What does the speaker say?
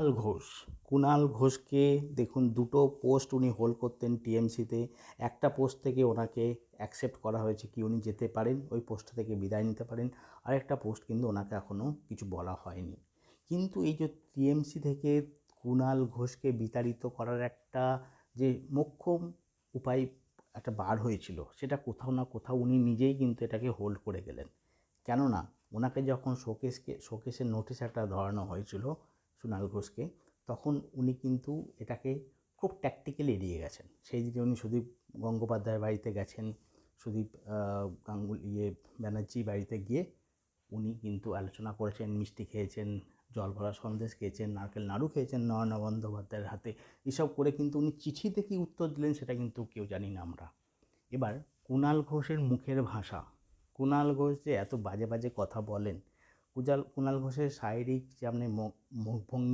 কুণাল ঘোষ। কুণাল ঘোষকে দেখুন, দুটো পোস্ট উনি হোল্ড করতেন টিএমসিতে। একটা পোস্ট থেকে ওনাকে অ্যাকসেপ্ট করা হয়েছে কি উনি যেতে পারেন, ওই পোস্ট থেকে বিদায় নিতে পারেন। আরেকটা পোস্ট কিন্তু ওনাকে এখনও কিছু বলা হয়নি। কিন্তু এই যে টিএমসি থেকে কুণাল ঘোষকে বিতাড়িত করার একটা যে মোক্ষম উপায় একটা বার হয়েছিল, সেটা কোথাও না কোথাও উনি নিজেই কিন্তু এটাকে হোল্ড করে গেলেন। কেননা ওনাকে যখন শোকেসের নোটিশ একটা ধরানো হয়েছিল কুণাল ঘোষকে, তখন উনি কিন্তু এটাকে খুব ট্যাকটিক্যালি এড়িয়ে গেছেন। সেই দিকে উনি সুদীপ গঙ্গোপাধ্যায়ের বাড়িতে গেছেন, সুদীপ ব্যানার্জি বাড়িতে গিয়ে উনি কিন্তু আলোচনা করেছেন, মিষ্টি খেয়েছেন, জল ভরা সন্দেশ খেয়েছেন, নারকেল নাড়ু খেয়েছেন নয়না বন্দ্যোপাধ্যায়ের হাতে। এসব করে কিন্তু উনি চিঠিতে কী উত্তর দিলেন সেটা কিন্তু কেউ জানি না আমরা। এবার কুণাল ঘোষের মুখের ভাষা, কুণাল ঘোষ যে এত বাজে বাজে কথা বলেন, কুণাল ঘোষের শারীরিক যে আপনি মুখভঙ্গি